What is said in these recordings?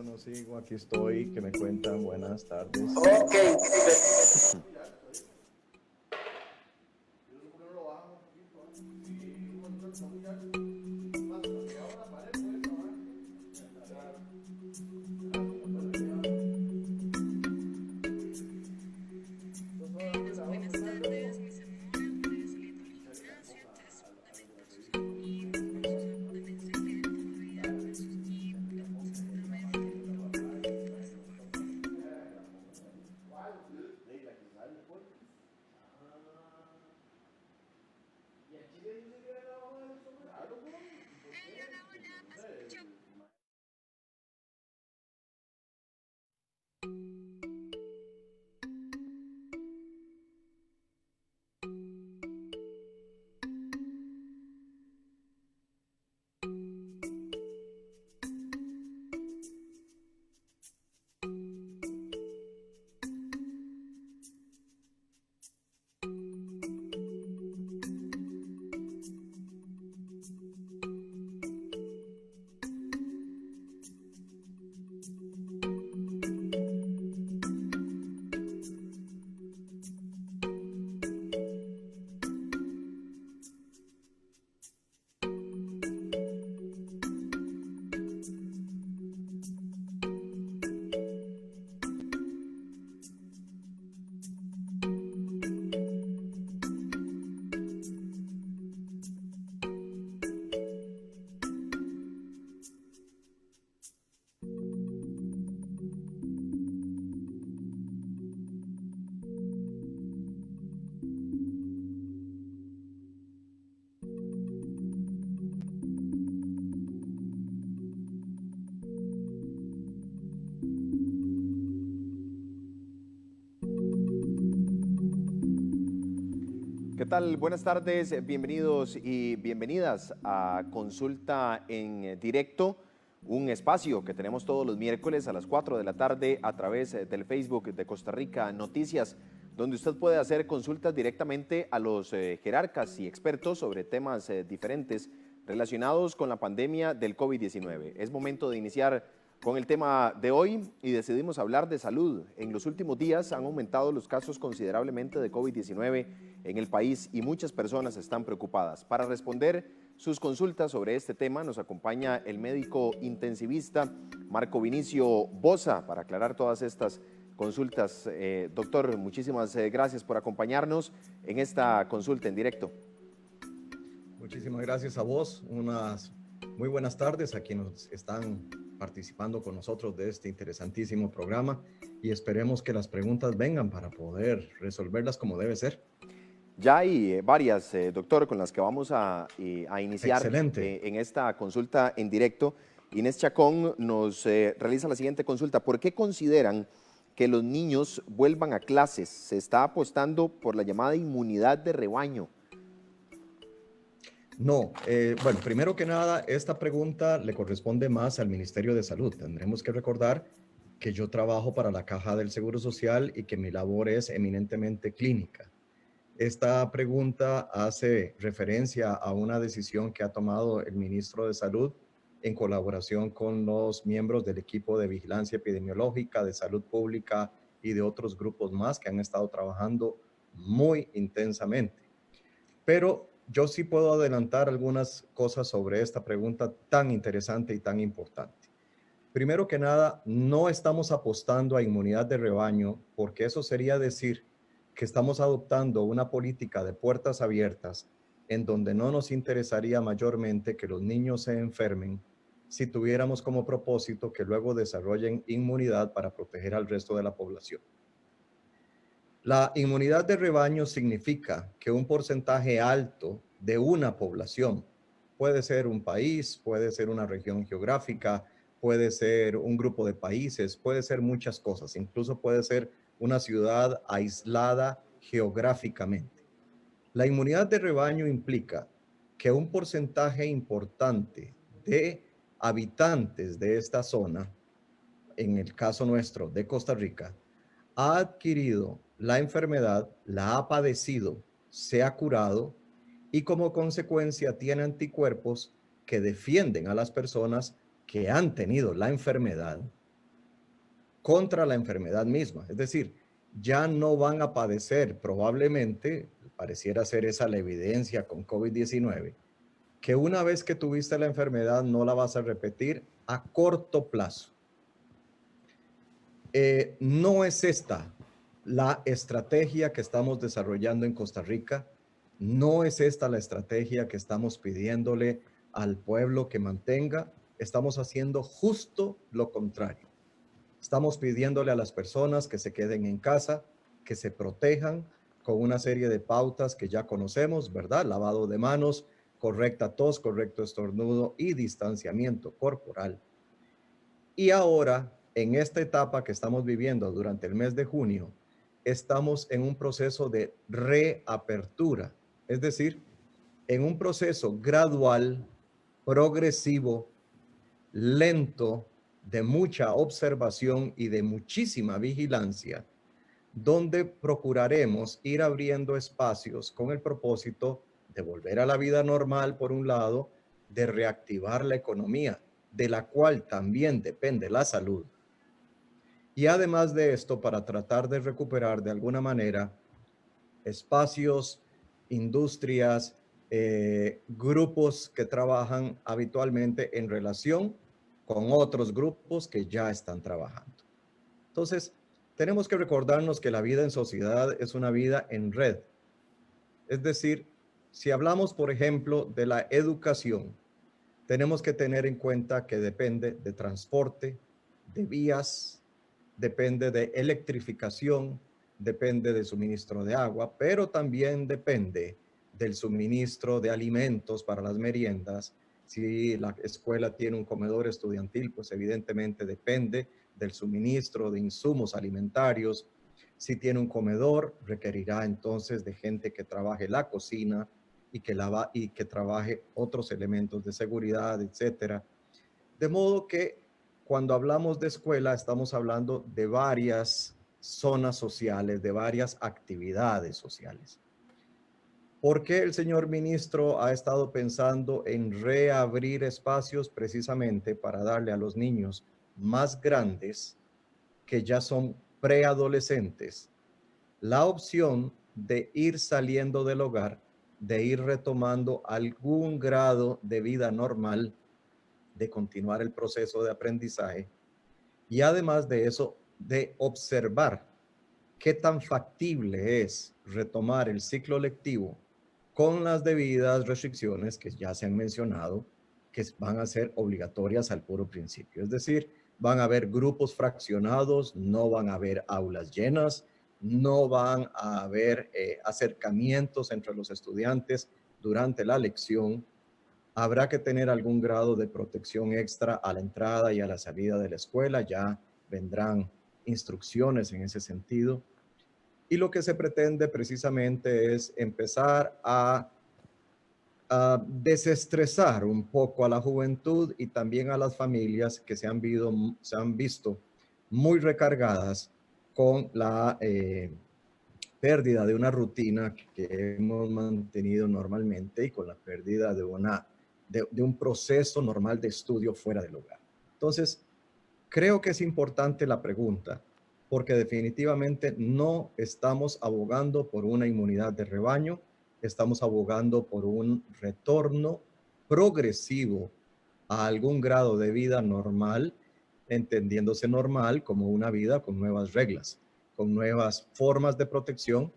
no sigo, aquí estoy, que me cuentan, buenas tardes. Ok. ¿Qué tal? Buenas tardes, bienvenidos y bienvenidas a Consulta en Directo, un espacio que tenemos todos los miércoles a las 4 de la tarde a través del Facebook de Costa Rica Noticias, donde usted puede hacer consultas directamente a los jerarcas y expertos sobre temas diferentes relacionados con la pandemia del COVID-19. Es momento de iniciar con el tema de hoy y decidimos hablar de salud. En los últimos días han aumentado los casos considerablemente de COVID-19 en el país y muchas personas están preocupadas. Para responder sus consultas sobre este tema nos acompaña el médico intensivista Marco Vinicio Boza para aclarar todas estas consultas. Doctor, muchísimas gracias por acompañarnos en esta consulta en directo. Muchísimas gracias a vos, unas muy buenas tardes a quienes están participando con nosotros de este interesantísimo programa y esperemos que las preguntas vengan para poder resolverlas como debe ser. Ya hay varias, doctor, con las que vamos a iniciar en esta consulta en directo. Inés Chacón nos realiza la siguiente consulta. ¿Por qué consideran que los niños vuelvan a clases? Se está apostando por la llamada inmunidad de rebaño. No, bueno, primero que nada, esta pregunta le corresponde más al Ministerio de Salud. Tendremos que recordar que yo trabajo para la Caja del Seguro Social y que mi labor es eminentemente clínica. Esta pregunta hace referencia a una decisión que ha tomado el ministro de Salud en colaboración con los miembros del equipo de vigilancia epidemiológica, de salud pública y de otros grupos más que han estado trabajando muy intensamente. Pero yo sí puedo adelantar algunas cosas sobre esta pregunta tan interesante y tan importante. Primero que nada, no estamos apostando a inmunidad de rebaño porque eso sería decir que estamos adoptando una política de puertas abiertas en donde no nos interesaría mayormente que los niños se enfermen si tuviéramos como propósito que luego desarrollen inmunidad para proteger al resto de la población. La inmunidad de rebaño significa que un porcentaje alto de una población, puede ser un país, puede ser una región geográfica, puede ser un grupo de países, puede ser muchas cosas, incluso puede ser una ciudad aislada geográficamente. La inmunidad de rebaño implica que un porcentaje importante de habitantes de esta zona, en el caso nuestro de Costa Rica, ha adquirido la enfermedad, la ha padecido, se ha curado y como consecuencia tiene anticuerpos que defienden a las personas que han tenido la enfermedad contra la enfermedad misma. Es decir, ya no van a padecer, probablemente, pareciera ser esa la evidencia con COVID-19, que una vez que tuviste la enfermedad no la vas a repetir a corto plazo. No es esta la estrategia que estamos desarrollando en Costa Rica. No es esta la estrategia que estamos pidiéndole al pueblo que mantenga. Estamos haciendo justo lo contrario. Estamos pidiéndole a las personas que se queden en casa, que se protejan con una serie de pautas que ya conocemos, ¿verdad? Lavado de manos, correcta tos, correcto estornudo y distanciamiento corporal. Y ahora, en esta etapa que estamos viviendo durante el mes de junio, estamos en un proceso de reapertura, es decir, en un proceso gradual, progresivo, lento, de mucha observación y de muchísima vigilancia, donde procuraremos ir abriendo espacios con el propósito de volver a la vida normal, por un lado, de reactivar la economía, de la cual también depende la salud. Y además de esto, para tratar de recuperar de alguna manera espacios, industrias, grupos que trabajan habitualmente en relación con otros grupos que ya están trabajando. Entonces, tenemos que recordarnos que la vida en sociedad es una vida en red. Es decir, si hablamos, por ejemplo, de la educación, tenemos que tener en cuenta que depende de transporte, de vías, depende de electrificación, depende de suministro de agua, pero también depende del suministro de alimentos para las meriendas. Si la escuela tiene un comedor estudiantil, pues evidentemente depende del suministro de insumos alimentarios. Si tiene un comedor, requerirá entonces de gente que trabaje la cocina y que trabaje otros elementos de seguridad, etcétera. De modo que cuando hablamos de escuela, estamos hablando de varias zonas sociales, de varias actividades sociales. ¿Por qué el señor ministro ha estado pensando en reabrir espacios precisamente para darle a los niños más grandes, que ya son preadolescentes, la opción de ir saliendo del hogar, de ir retomando algún grado de vida normal, de continuar el proceso de aprendizaje y además de eso, de observar qué tan factible es retomar el ciclo lectivo con las debidas restricciones que ya se han mencionado, que van a ser obligatorias al puro principio. Es decir, van a haber grupos fraccionados, no van a haber aulas llenas, no van a haber acercamientos entre los estudiantes durante la lección. Habrá que tener algún grado de protección extra a la entrada y a la salida de la escuela. Ya vendrán instrucciones en ese sentido. Y lo que se pretende precisamente es empezar a desestresar un poco a la juventud y también a las familias que se han visto muy recargadas con la pérdida de una rutina que hemos mantenido normalmente y con la pérdida de un proceso normal de estudio fuera del hogar. Entonces, creo que es importante la pregunta, porque definitivamente no estamos abogando por una inmunidad de rebaño, estamos abogando por un retorno progresivo a algún grado de vida normal, entendiéndose normal como una vida con nuevas reglas, con nuevas formas de protección.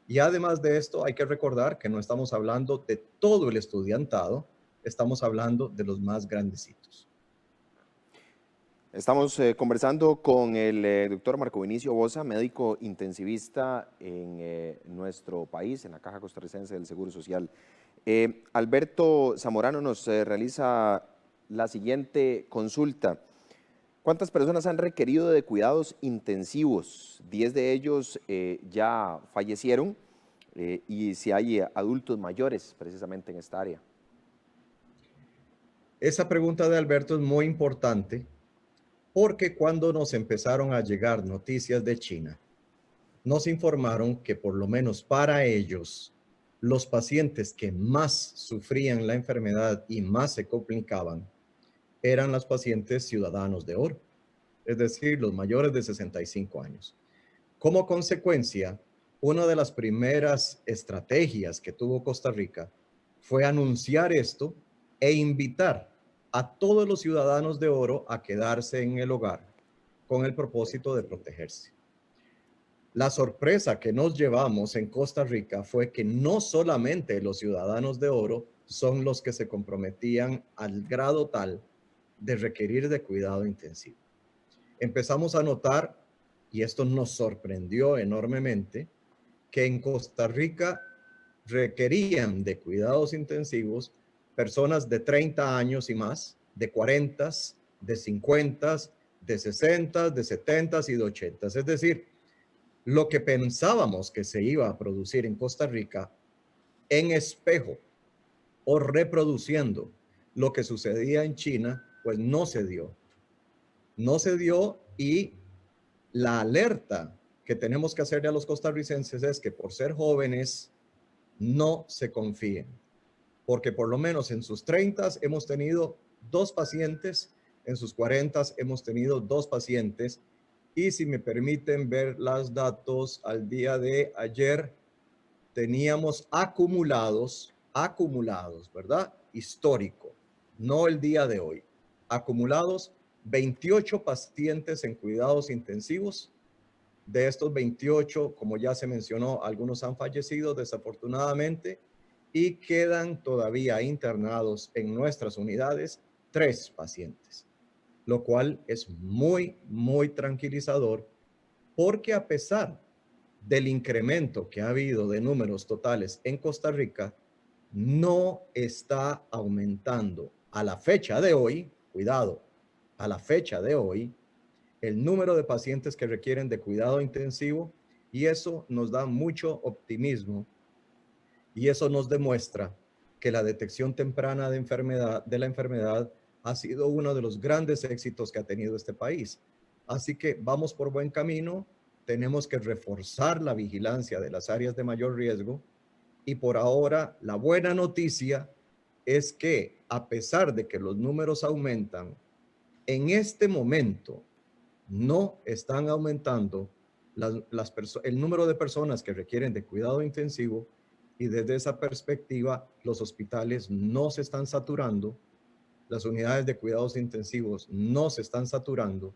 Y además de esto, hay que recordar que no estamos hablando de todo el estudiantado, estamos hablando de los más grandecitos. Estamos conversando con el doctor Marco Vinicio Boza, médico intensivista en nuestro país, en la Caja Costarricense del Seguro Social. Alberto Zamorano nos realiza la siguiente consulta. ¿Cuántas personas han requerido de cuidados intensivos? 10 de ellos ya fallecieron y si hay adultos mayores precisamente en esta área. Esa pregunta de Alberto es muy importante porque cuando nos empezaron a llegar noticias de China, nos informaron que por lo menos para ellos, los pacientes que más sufrían la enfermedad y más se complicaban eran los pacientes ciudadanos de oro. es decir, los mayores de 65 años. Como consecuencia, una de las primeras estrategias que tuvo Costa Rica fue anunciar esto e invitar a todos los ciudadanos de oro a quedarse en el hogar con el propósito de protegerse. La sorpresa que nos llevamos en Costa Rica fue que no solamente los ciudadanos de oro son los que se comprometían al grado tal de requerir de cuidado intensivo. Empezamos a notar, y esto nos sorprendió enormemente, que en Costa Rica requerían de cuidados intensivos personas de 30 años y más, de 40, de 50, de 60, de 70 y de 80. Es decir, lo que pensábamos que se iba a producir en Costa Rica en espejo o reproduciendo lo que sucedía en China, pues no se dio. No se dio, y la alerta que tenemos que hacerle a los costarricenses es que por ser jóvenes no se confíen, porque por lo menos en sus 30 hemos tenido 2 pacientes, en sus 40 hemos tenido 2 pacientes, y si me permiten ver los datos al día de ayer, teníamos acumulados, ¿verdad? Histórico, no el día de hoy, acumulados 28 pacientes en cuidados intensivos. De estos 28, como ya se mencionó, algunos han fallecido desafortunadamente, y quedan todavía internados en nuestras unidades 3 pacientes, lo cual es muy, muy tranquilizador, porque a pesar del incremento que ha habido de números totales en Costa Rica, no está aumentando a la fecha de hoy, cuidado, a la fecha de hoy, el número de pacientes que requieren de cuidado intensivo, y eso nos da mucho optimismo, y eso nos demuestra que la detección temprana de la enfermedad ha sido uno de los grandes éxitos que ha tenido este país. Así que vamos por buen camino, tenemos que reforzar la vigilancia de las áreas de mayor riesgo, y por ahora la buena noticia es que, a pesar de que los números aumentan, en este momento no están aumentando el número de personas que requieren de cuidado intensivo, y desde esa perspectiva los hospitales no se están saturando, las unidades de cuidados intensivos no se están saturando,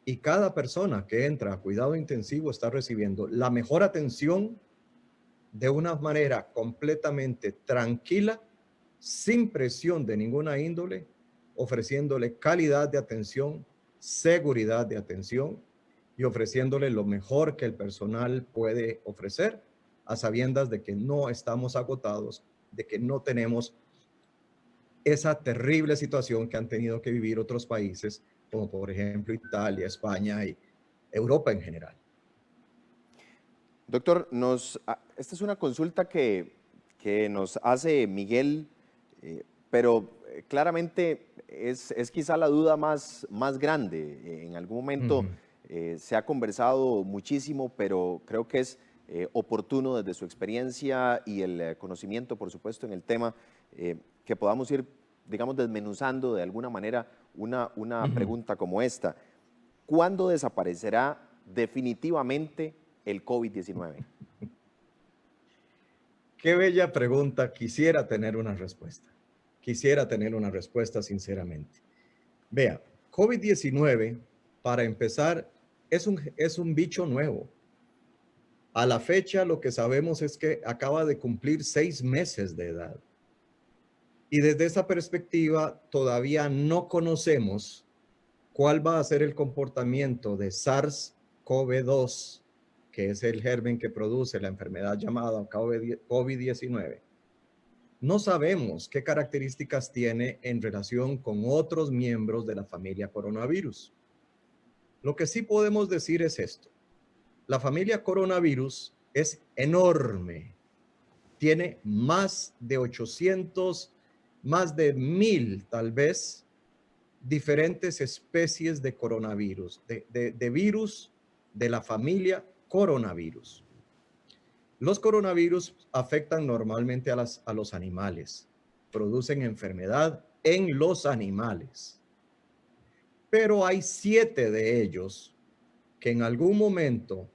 y cada persona que entra a cuidado intensivo está recibiendo la mejor atención de una manera completamente tranquila, sin presión de ninguna índole, ofreciéndole calidad de atención, seguridad de atención, y ofreciéndole lo mejor que el personal puede ofrecer, a sabiendas de que no estamos agotados, de que no tenemos esa terrible situación que han tenido que vivir otros países, como por ejemplo Italia, España y Europa en general. Doctor, esta es una consulta que nos hace Miguel, pero claramente es quizá la duda más grande. En algún momento se ha conversado muchísimo, pero creo que es oportuno desde su experiencia y el conocimiento, por supuesto, en el tema, que podamos ir, digamos, desmenuzando de alguna manera una pregunta como esta. ¿Cuándo desaparecerá definitivamente el COVID-19? Qué bella pregunta. Quisiera tener una respuesta. Quisiera tener una respuesta sinceramente. Vea, COVID-19, para empezar, es un bicho nuevo. A la fecha, lo que sabemos es que acaba de cumplir 6 meses de edad. Y desde esa perspectiva, todavía no conocemos cuál va a ser el comportamiento de SARS-CoV-2, que es el germen que produce la enfermedad llamada COVID-19. No sabemos qué características tiene en relación con otros miembros de la familia coronavirus. Lo que sí podemos decir es esto: la familia coronavirus es enorme. Tiene más de 800, más de 1000 tal vez, diferentes especies de coronavirus, de virus de la familia coronavirus. Los coronavirus afectan normalmente a los animales, producen enfermedad en los animales. pero hay 7 de ellos que en algún momento,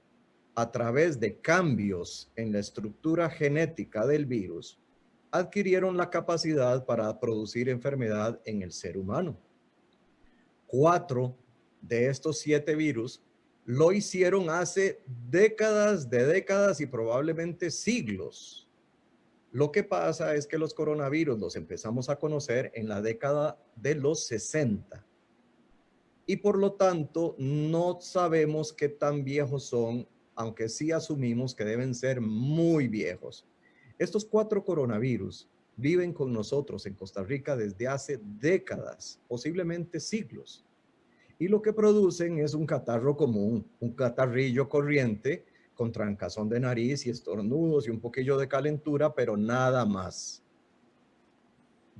a través de cambios en la estructura genética del virus, adquirieron la capacidad para producir enfermedad en el ser humano. 4 de estos 7 virus lo hicieron hace décadas y probablemente siglos. Lo que pasa es que los coronavirus los empezamos a conocer en la década de los 60 y por lo tanto no sabemos qué tan viejos son, aunque sí asumimos que deben ser muy viejos. Estos 4 coronavirus viven con nosotros en Costa Rica desde hace décadas, posiblemente siglos. Y lo que producen es un catarro común, un catarrillo corriente con trancazón de nariz y estornudos y un poquillo de calentura, pero nada más.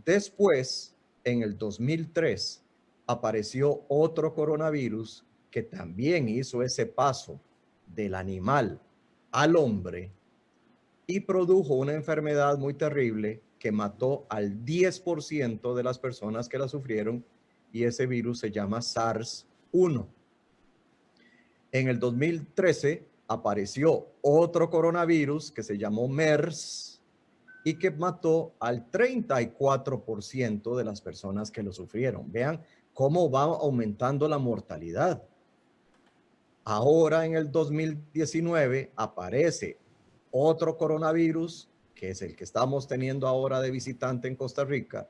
Después, en el 2003, apareció otro coronavirus que también hizo ese paso del animal al hombre y produjo una enfermedad muy terrible que mató al 10% de las personas que la sufrieron, y ese virus se llama SARS-1. En el 2013 apareció otro coronavirus que se llamó MERS y que mató al 34% de las personas que lo sufrieron. Vean cómo va aumentando la mortalidad. Ahora en el 2019 aparece otro coronavirus, que es el que estamos teniendo ahora de visitante en Costa Rica,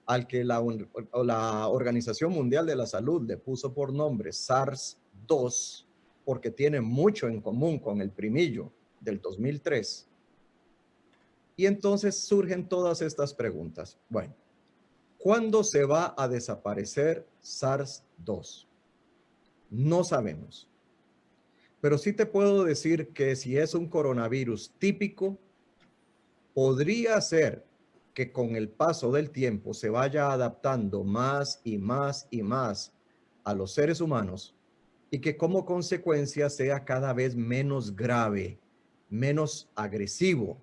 al que la Organización Mundial de la Salud le puso por nombre SARS-2, porque tiene mucho en común con el primillo del 2003. Y entonces surgen todas estas preguntas. Bueno, ¿cuándo se va a desaparecer SARS-2? No sabemos. Pero sí te puedo decir que si es un coronavirus típico, podría ser que con el paso del tiempo se vaya adaptando más y más y más a los seres humanos y que como consecuencia sea cada vez menos grave, menos agresivo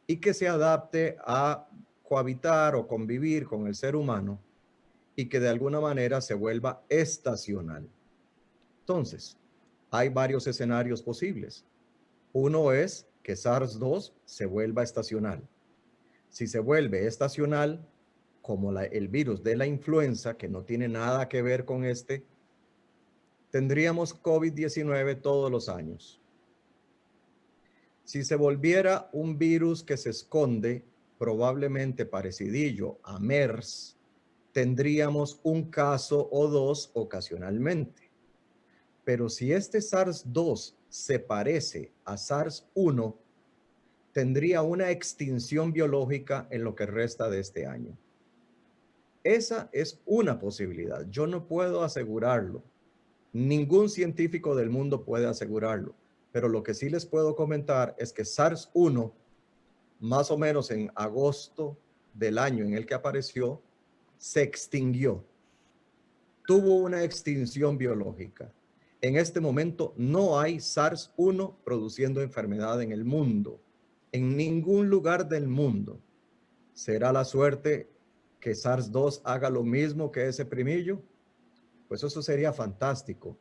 y que se adapte a cohabitar o convivir con el ser humano y que de alguna manera se vuelva estacional. Entonces, hay varios escenarios posibles. Uno es que SARS-2 se vuelva estacional. Si se vuelve estacional, como el virus de la influenza, que no tiene nada que ver con este, tendríamos COVID-19 todos los años. Si se volviera un virus que se esconde, probablemente parecidillo a MERS, tendríamos un caso o dos ocasionalmente. Pero si este SARS-2 se parece a SARS-1, tendría una extinción biológica en lo que resta de este año. Esa es una posibilidad. Yo no puedo asegurarlo. Ningún científico del mundo puede asegurarlo. Pero lo que sí les puedo comentar es que SARS-1, más o menos en agosto del año en el que apareció, se extinguió. Tuvo una extinción biológica. En este momento no hay SARS-1 produciendo enfermedad en el mundo, en ningún lugar del mundo. ¿Será la suerte que SARS-2 haga lo mismo que ese primillo? Pues eso sería fantástico.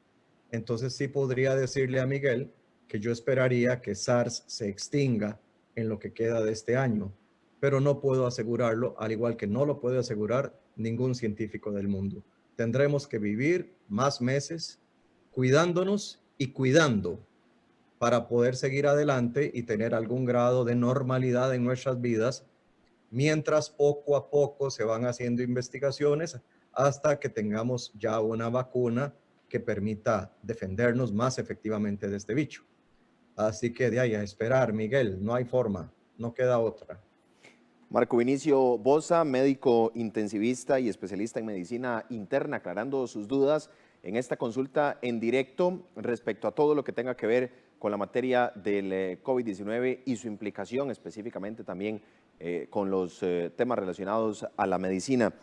Entonces sí podría decirle a Miguel que yo esperaría que SARS se extinga en lo que queda de este año, pero no puedo asegurarlo, al igual que no lo puede asegurar ningún científico del mundo. Tendremos que vivir más meses cuidándonos y cuidando para poder seguir adelante y tener algún grado de normalidad en nuestras vidas, mientras poco a poco se van haciendo investigaciones hasta que tengamos ya una vacuna que permita defendernos más efectivamente de este bicho. Así que de ahí a esperar, Miguel, no hay forma, no queda otra. Marco Vinicio Boza, médico intensivista y especialista en medicina interna, aclarando sus dudas en esta consulta en directo respecto a todo lo que tenga que ver con la materia del COVID-19 y su implicación específicamente también con los temas relacionados a la medicina.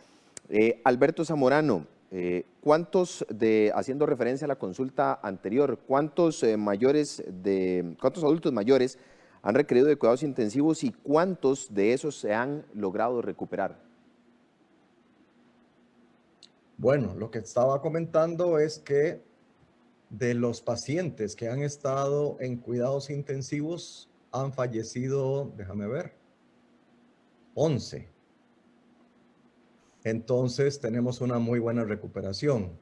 Alberto Zamorano, haciendo referencia a la consulta anterior, ¿cuántos adultos mayores han requerido de cuidados intensivos y cuántos de esos se han logrado recuperar? Bueno, lo que estaba comentando es que de los pacientes que han estado en cuidados intensivos, han fallecido, déjame ver, 11. Entonces tenemos una muy buena recuperación.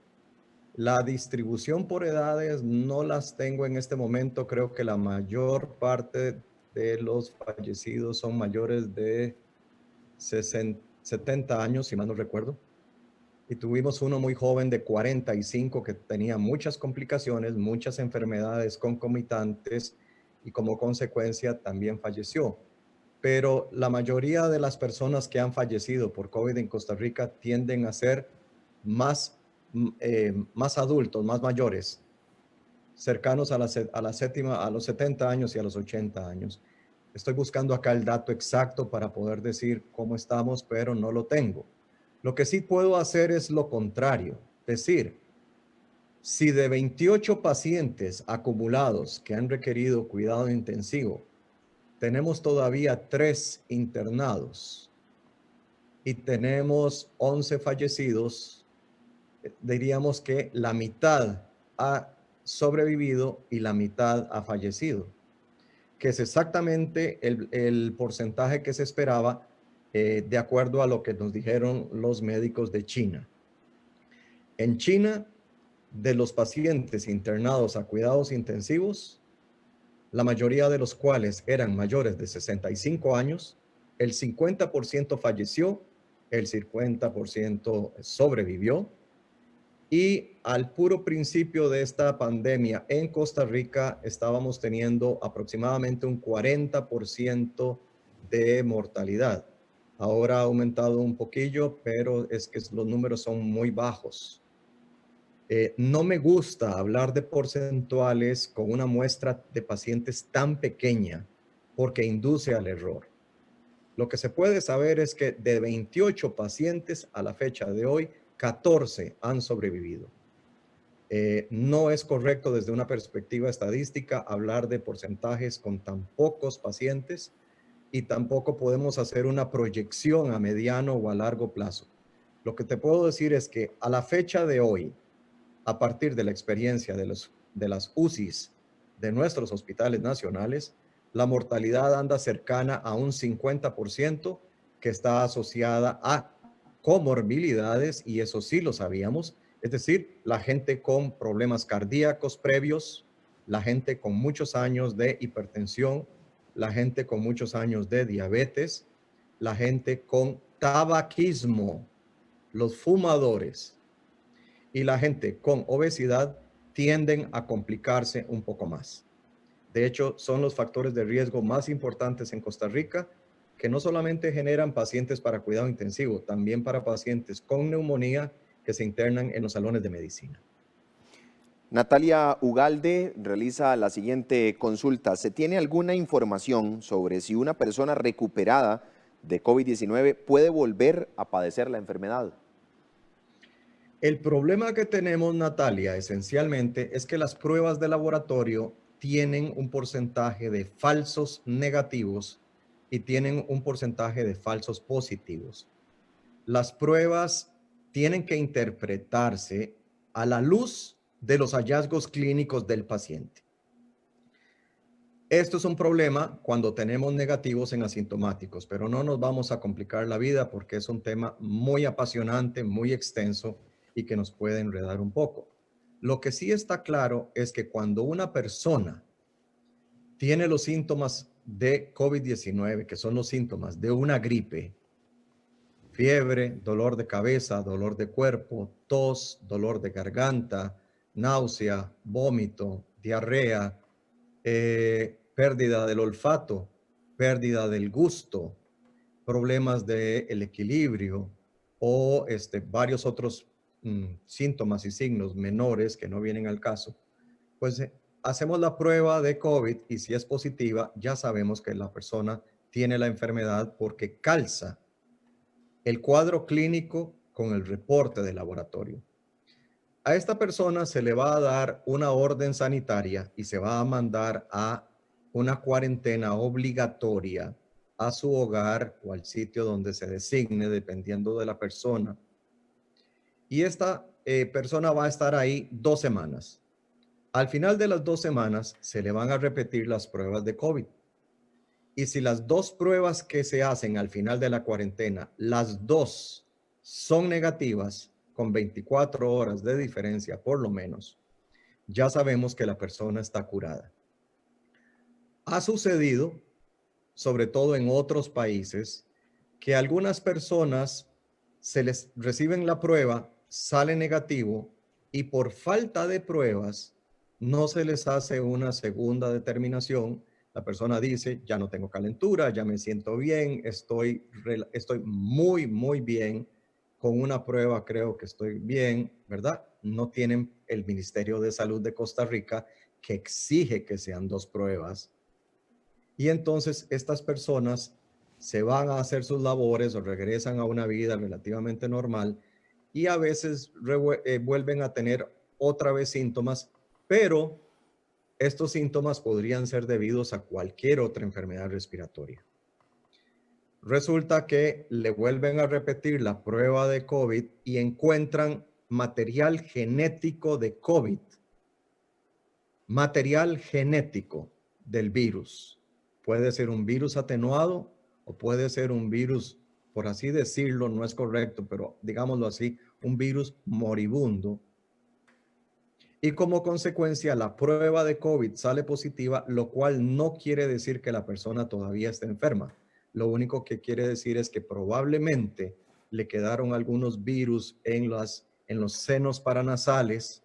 La distribución por edades no las tengo en este momento. Creo que la mayor parte de los fallecidos son mayores de 70 años, si mal no recuerdo. Y tuvimos uno muy joven de 45 que tenía muchas complicaciones, muchas enfermedades concomitantes y como consecuencia también falleció. Pero la mayoría de las personas que han fallecido por COVID en Costa Rica tienden a ser más, más adultos, más mayores, cercanos a la séptima, a los 70 años y a los 80 años. Estoy buscando acá el dato exacto para poder decir cómo estamos, pero no lo tengo. Lo que sí puedo hacer es lo contrario, decir, si de 28 pacientes acumulados que han requerido cuidado intensivo, tenemos todavía 3 internados y tenemos 11 fallecidos, diríamos que la mitad ha sobrevivido y la mitad ha fallecido, que es exactamente el porcentaje que se esperaba de acuerdo a lo que nos dijeron los médicos de China. En China, de los pacientes internados a cuidados intensivos, la mayoría de los cuales eran mayores de 65 años, el 50% falleció, el 50% sobrevivió, y al puro principio de esta pandemia en Costa Rica estábamos teniendo aproximadamente un 40% de mortalidad. Ahora ha aumentado un poquillo, pero es que los números son muy bajos. No me gusta hablar de porcentuales con una muestra de pacientes tan pequeña porque induce al error. Lo que se puede saber es que de 28 pacientes a la fecha de hoy, 14 han sobrevivido. No es correcto desde una perspectiva estadística hablar de porcentajes con tan pocos pacientes y tampoco podemos hacer una proyección a mediano o a largo plazo. Lo que te puedo decir es que a la fecha de hoy, a partir de la experiencia de las UCIs de nuestros hospitales nacionales, la mortalidad anda cercana a un 50% que está asociada a comorbilidades, y eso sí lo sabíamos, es decir, la gente con problemas cardíacos previos, la gente con muchos años de hipertensión, la gente con muchos años de diabetes, la gente con tabaquismo, los fumadores y la gente con obesidad tienden a complicarse un poco más. De hecho, son los factores de riesgo más importantes en Costa Rica, que no solamente generan pacientes para cuidado intensivo, también para pacientes con neumonía que se internan en los salones de medicina. Natalia Ugalde realiza la siguiente consulta. ¿Se tiene alguna información sobre si una persona recuperada de COVID-19 puede volver a padecer la enfermedad? El problema que tenemos, Natalia, esencialmente es que las pruebas de laboratorio tienen un porcentaje de falsos negativos y tienen un porcentaje de falsos positivos. Las pruebas tienen que interpretarse a la luz de los hallazgos clínicos del paciente. Esto es un problema cuando tenemos negativos en asintomáticos, pero no nos vamos a complicar la vida porque es un tema muy apasionante, muy extenso y que nos puede enredar un poco. Lo que sí está claro es que cuando una persona tiene los síntomas de COVID-19, que son los síntomas de una gripe, fiebre, dolor de cabeza, dolor de cuerpo, tos, dolor de garganta, náusea, vómito, diarrea, pérdida del olfato, pérdida del gusto, problemas del equilibrio o varios otros síntomas y signos menores que no vienen al caso, pues hacemos la prueba de COVID y si es positiva, ya sabemos que la persona tiene la enfermedad porque calza el cuadro clínico con el reporte de laboratorio. A esta persona se le va a dar una orden sanitaria y se va a mandar a una cuarentena obligatoria a su hogar o al sitio donde se designe, dependiendo de la persona. y esta persona va a estar ahí 2 semanas. Al final de las 2 semanas se le van a repetir las pruebas de COVID. Y si las 2 pruebas que se hacen al final de la cuarentena, las dos son negativas, con 24 horas de diferencia por lo menos, ya sabemos que la persona está curada. Ha sucedido, sobre todo en otros países, que algunas personas se les reciben la prueba, sale negativo y por falta de pruebas no se les hace una segunda determinación. La persona dice, ya no tengo calentura, ya me siento bien, estoy muy, muy bien. Con una prueba creo que estoy bien, ¿verdad? No tienen el Ministerio de Salud de Costa Rica que exige que sean 2 pruebas. Y entonces estas personas se van a hacer sus labores o regresan a una vida relativamente normal y a veces vuelven a tener otra vez síntomas, pero estos síntomas podrían ser debidos a cualquier otra enfermedad respiratoria. Resulta que le vuelven a repetir la prueba de COVID y encuentran material genético de COVID, material genético del virus. Puede ser un virus atenuado o puede ser un virus, por así decirlo, no es correcto, pero digámoslo así, un virus moribundo. Y como consecuencia, la prueba de COVID sale positiva, lo cual no quiere decir que la persona todavía esté enferma. Lo único que quiere decir es que probablemente le quedaron algunos virus en los senos paranasales,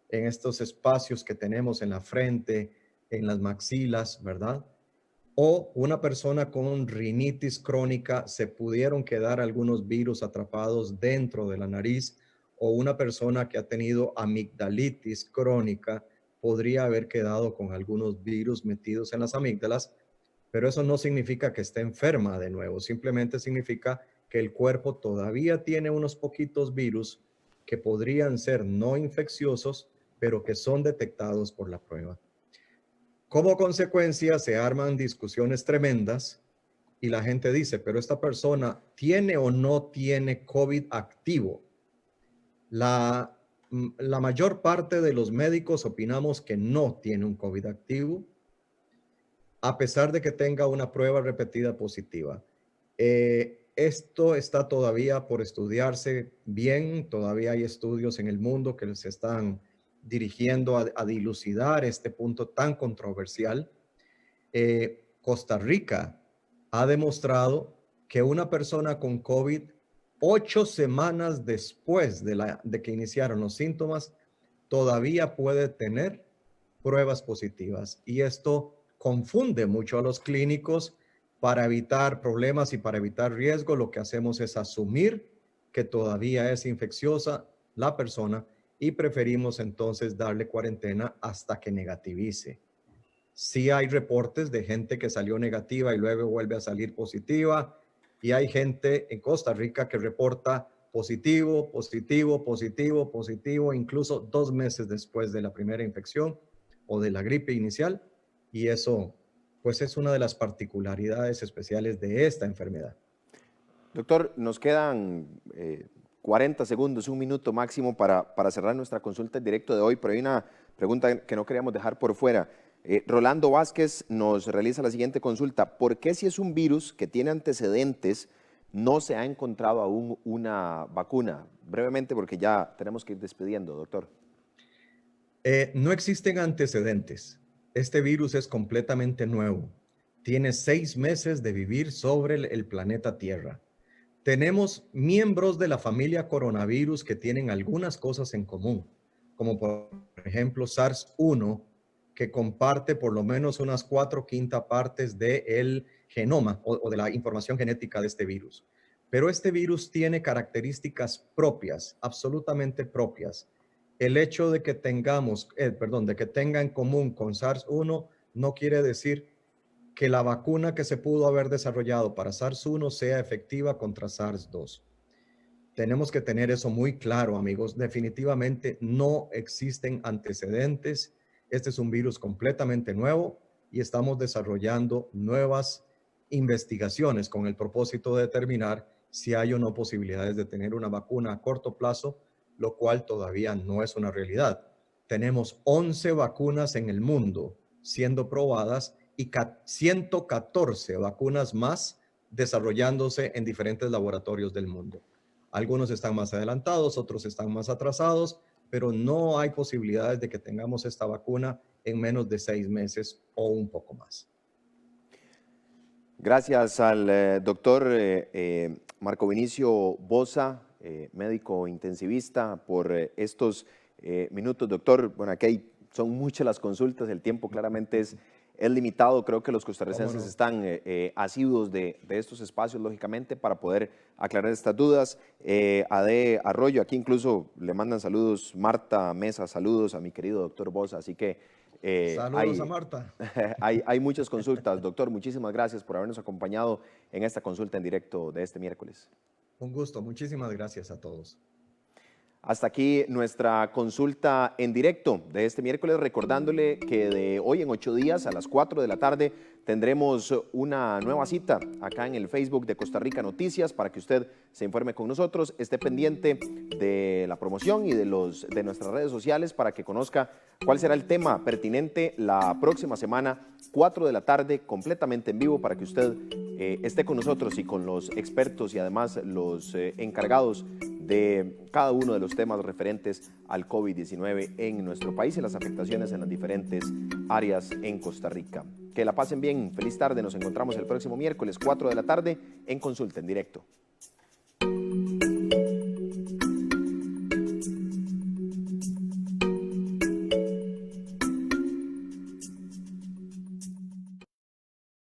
en estos espacios que tenemos en la frente, en las maxilas, ¿verdad? O una persona con rinitis crónica, se pudieron quedar algunos virus atrapados dentro de la nariz, o una persona que ha tenido amigdalitis crónica podría haber quedado con algunos virus metidos en las amígdalas, pero eso no significa que esté enferma de nuevo, simplemente significa que el cuerpo todavía tiene unos poquitos virus que podrían ser no infecciosos, pero que son detectados por la prueba. Como consecuencia, se arman discusiones tremendas y la gente dice, pero esta persona tiene o no tiene COVID activo. La mayor parte de los médicos opinamos que no tiene un COVID activo, a pesar de que tenga una prueba repetida positiva. Esto está todavía por estudiarse bien, todavía hay estudios en el mundo que se están dirigiendo a dilucidar este punto tan controversial. Costa Rica ha demostrado que una persona con COVID, 8 semanas después de que iniciaron los síntomas, todavía puede tener pruebas positivas. Y esto confunde mucho a los clínicos. Para evitar problemas y para evitar riesgo, lo que hacemos es asumir que todavía es infecciosa la persona y preferimos entonces darle cuarentena hasta que negativice. Sí hay reportes de gente que salió negativa y luego vuelve a salir positiva, y hay gente en Costa Rica que reporta positivo, positivo, positivo, positivo, incluso 2 meses después de la primera infección o de la gripe inicial, y eso pues es una de las particularidades especiales de esta enfermedad. Doctor, nos quedan 40 segundos, un minuto máximo para cerrar nuestra consulta en directo de hoy, pero hay una pregunta que no queríamos dejar por fuera. Rolando Vázquez nos realiza la siguiente consulta. ¿Por qué si es un virus que tiene antecedentes no se ha encontrado aún una vacuna? Brevemente, porque ya tenemos que ir despidiendo, doctor. No existen antecedentes. Este virus es completamente nuevo. Tiene 6 meses de vivir sobre el planeta Tierra. Tenemos miembros de la familia coronavirus que tienen algunas cosas en común, como por ejemplo SARS-1, que comparte por lo menos unas 4/5 partes del genoma o de la información genética de este virus. Pero este virus tiene características propias, absolutamente propias. El hecho de que de que tenga en común con SARS-1 no quiere decir que la vacuna que se pudo haber desarrollado para SARS-1 sea efectiva contra SARS-2. Tenemos que tener eso muy claro, amigos. Definitivamente no existen antecedentes. Este es un virus completamente nuevo y estamos desarrollando nuevas investigaciones con el propósito de determinar si hay o no posibilidades de tener una vacuna a corto plazo lo cual todavía no es una realidad. Tenemos 11 vacunas en el mundo siendo probadas y 114 vacunas más desarrollándose en diferentes laboratorios del mundo. Algunos están más adelantados, otros están más atrasados, pero no hay posibilidades de que tengamos esta vacuna en menos de 6 meses o un poco más. Gracias al doctor Marco Vinicio Boza, médico intensivista, por estos minutos. Doctor, bueno, aquí son muchas las consultas, el tiempo claramente es limitado. Creo que los costarricenses están asiduos de estos espacios, lógicamente, para poder aclarar estas dudas. Ade Arroyo, aquí incluso le mandan saludos. Marta Mesa, saludos a mi querido doctor Boza. Así que saludos a Marta. Hay muchas consultas. Doctor, muchísimas gracias por habernos acompañado en esta consulta en directo de este miércoles. Un gusto, muchísimas gracias a todos. Hasta aquí nuestra consulta en directo de este miércoles, recordándole que de hoy en 8 días a las 4 de la tarde tendremos una nueva cita acá en el Facebook de Costa Rica Noticias para que usted se informe con nosotros, esté pendiente de la promoción y de nuestras redes sociales para que conozca cuál será el tema pertinente la próxima semana, 4 de la tarde, completamente en vivo, para que usted esté con nosotros y con los expertos y además los encargados de cada uno de los temas referentes al COVID-19 en nuestro país y las afectaciones en las diferentes áreas en Costa Rica. Que la pasen bien, feliz tarde, nos encontramos el próximo miércoles 4 de la tarde en Consulta en Directo.